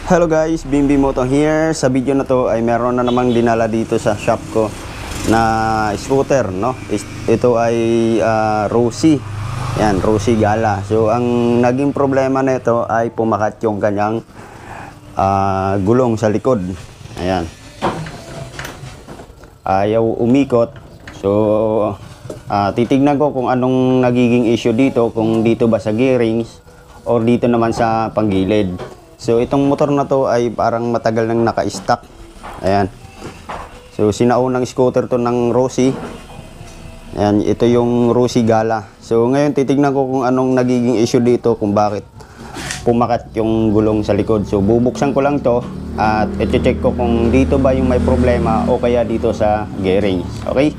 Hello guys, Bimbi Moto here. Sa video na to ay meron na namang dinala dito sa shop ko na scooter, no? Ito ay Rosy. Yan, Rosy Gala. So ang naging problema nito ay pumakat yung kanyang gulong sa likod. Ayan. Ayaw umikot. So titignan ko kung anong nagiging issue dito, kung dito ba sa gearings or dito naman sa panggilid. So itong motor na to ay parang matagal nang naka-stock. Ayan. So sinaunang scooter to ng Rosy. Ayan, ito yung Rosy Gala. So ngayon titignan ko kung anong nagiging issue dito, kung bakit pumakat yung gulong sa likod. So bubuksan ko lang to at i-check ko kung dito ba yung may problema o kaya dito sa gearings. Okay?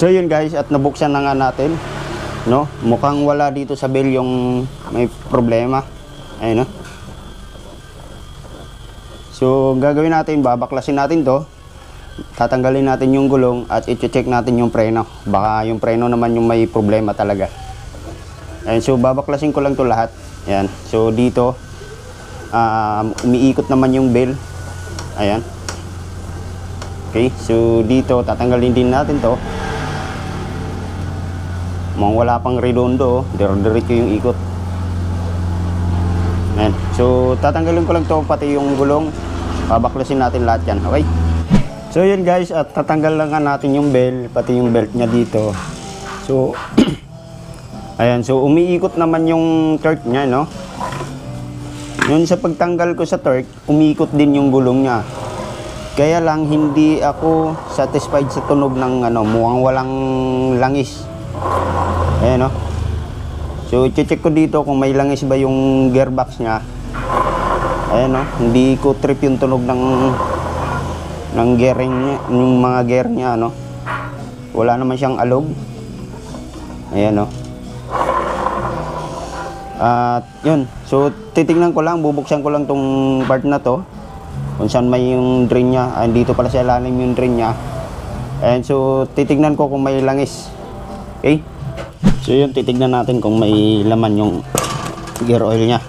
So yun guys, at nabuksan na nga natin, no? Mukhang wala dito sa bell yung may problema. Ayun, no? So gagawin natin, babaklasin natin to. Tatanggalin natin yung gulong at i-check natin yung preno. Baka yung preno naman yung may problema talaga. Ayun, so babaklasin ko lang to lahat. Ayan. So dito umiikot naman yung bell. Ayan. Okay, so dito tatanggalin din natin to. Wala pang redondo, diretso yung ikot. Ayan. So tatanggalin ko lang to, pati yung gulong. Babaklasin natin lahat yan, okay? So yun guys, at tatanggal lang natin yung belt, pati yung belt nya dito. So ayan, so umiikot naman yung torque nya, no? Yun, sa pagtanggal ko sa torque, umiikot din yung gulong nya. Kaya lang hindi ako satisfied sa tunog ng mukhang walang langis. Ayan, no? So i-check ko dito kung may langis ba yung gearbox nya. Ayan, no? Hindi ko trip yung tunog ng gearing nya, yung mga gear nya, no? Wala naman siyang alog. Ayan, no? At yun, so titignan ko lang, bubuksan ko lang tong part na to kung saan may yung drain nya. Dito pala sa ilalim yung drain nya. Ayan, so titignan ko kung may langis. Okay? So yun, titignan natin kung may laman yung gear oil nya.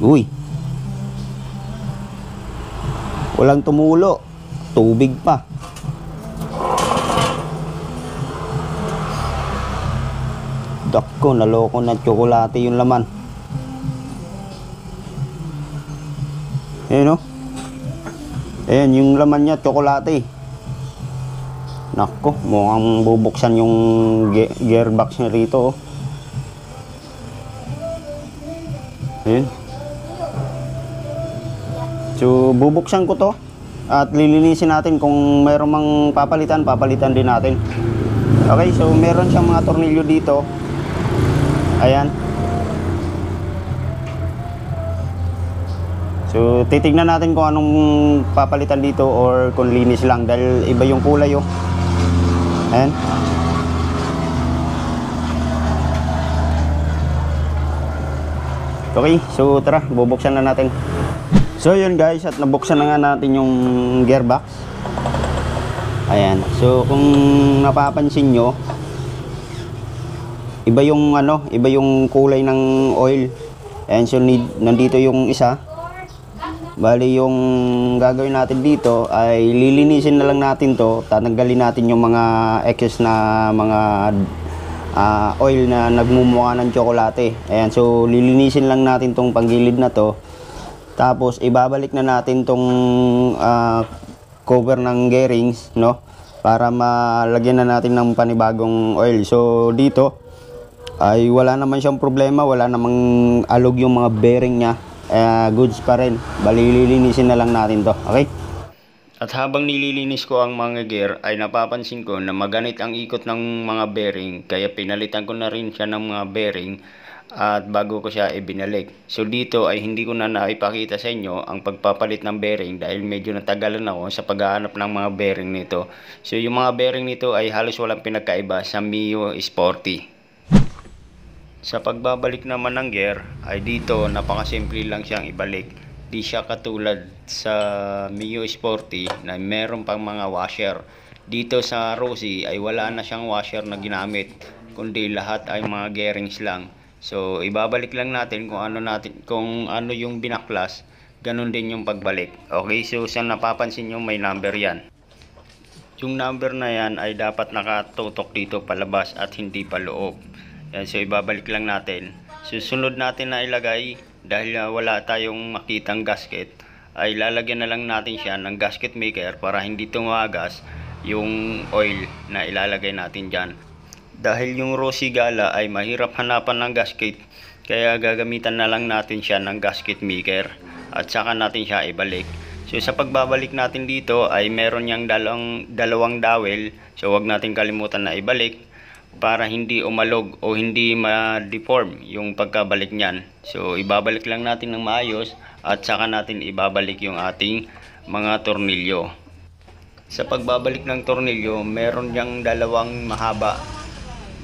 Uy, walang tumulo, tubig pa. Dako, naloko na, tsokolate yung laman. Ayan, no? Ayan, yung laman niya, tsokolate. Nako, mukhang bubuksan yung gearbox niya rito, oh. Ayan. So bubuksan ko to at lilinisin natin. Kung mayroon mang papalitan din natin. Okay, so meron siyang mga tornilyo dito. Ayan. So titignan natin kung anong papalitan dito or kung linis lang, dahil iba yung kulay, oh. Ayan. Okay, so tara, bubuksan na natin. So yun guys, at nabuksan na nga natin yung gearbox. Ayan. So kung napapansin nyo, iba yung kulay ng oil. Ayan, so nandito yung isa. Bali yung gagawin natin dito ay lilinisin na lang natin to. Tatanggalin natin yung mga excess na mga oil na nagmumukha ng tsokolate. Ayan, so lilinisin lang natin tong panggilid na to. Tapos ibabalik na natin tong cover ng gearings, no? Para malagyan na natin ng panibagong oil. So dito ay wala naman siyang problema, wala namang alog yung mga bearing niya. Goods pa rin. Bali lilinisin na lang natin to, okay? At habang nililinis ko ang mga gear ay napapansin ko na maganit ang ikot ng mga bearing, kaya pinalitan ko na rin siya ng mga bearing at bago ko siya ibinalik. So dito ay hindi ko na naipakita sa inyo ang pagpapalit ng bearing dahil medyo natagalan ako sa paghahanap ng mga bearing nito. So yung mga bearing nito ay halos walang pinagkaiba sa Mio Sporty. Sa pagbabalik naman ng gear ay dito napakasimple lang siyang ibalik. Di siya katulad sa Mio Sporty na meron pang mga washer. Dito sa Rossi ay wala na siyang washer na ginamit, kundi lahat ay mga gearings lang. So ibabalik lang natin kung ano yung binaklas, ganun din yung pagbalik. Okay, so sa napapansin nyo may number yan. Yung number na yan ay dapat nakatutok dito palabas at hindi paloob. Yan, so ibabalik lang natin. Susunod natin na ilagay, dahil wala tayong makitang gasket, ay lalagyan na lang natin siya ng gasket maker para hindi tumagas yung oil na ilalagay natin dyan. Dahil yung Rossi Gala ay mahirap hanapan ng gasket, kaya gagamitan na lang natin siya ng gasket maker at saka natin siya ibalik. So sa pagbabalik natin dito ay meron niyang dalawang dowel, so wag natin kalimutan na ibalik para hindi umalog o hindi ma-deform yung pagkabalik niyan. So ibabalik lang natin ng maayos at saka natin ibabalik yung ating mga tornilyo. Sa pagbabalik ng tornilyo, meron niyang dalawang mahaba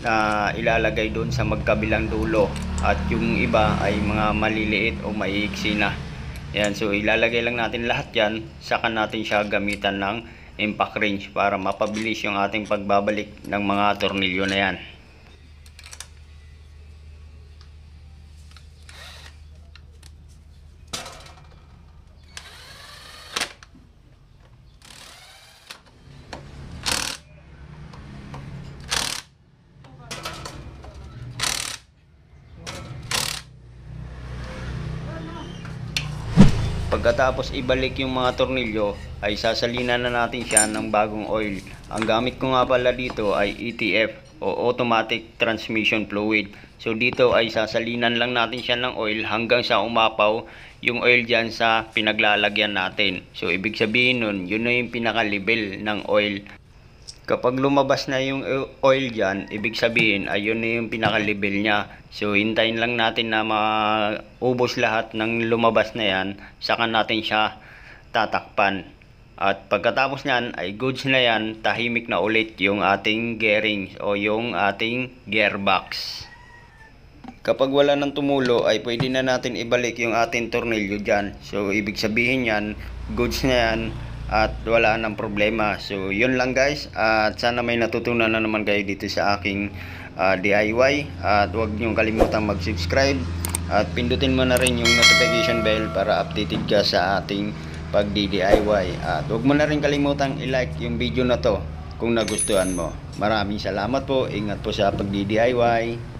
na ilalagay doon sa magkabilang dulo at yung iba ay mga maliliit o maiiksi na. Yan, so ilalagay lang natin lahat yan, saka natin siya gamitan ng impact wrench para mapabilis yung ating pagbabalik ng mga tornilyo na yan. Pagkatapos ibalik yung mga tornilyo ay sasalinan na natin siya ng bagong oil. Ang gamit ko nga pala dito ay ETF o Automatic Transmission Fluid. So dito ay sasalinan lang natin siya ng oil hanggang sa umapaw yung oil dyan sa pinaglalagyan natin. So ibig sabihin nun, yun na yung pinaka-level ng oil. Kapag lumabas na yung oil dyan, ibig sabihin ay yun na yung pinaka-level niya. So hintayin lang natin na maubos lahat ng lumabas na yan, saka natin siya tatakpan. At pagkatapos nyan ay goods na yan, tahimik na ulit yung ating gearing o yung ating gearbox. Kapag wala nang tumulo ay pwede na natin ibalik yung ating tornilyo dyan. So ibig sabihin yan, goods na yan at wala nang problema. So yun lang guys, at sana may natutunan na naman kayo dito sa aking DIY. At huwag niyong kalimutang mag-subscribe at pindutin mo na rin yung notification bell para updated ka sa ating pag-DIY. At huwag mo na rin kalimutang i-like yung video na to kung nagustuhan mo. Maraming salamat po, ingat po sa pag-DIY.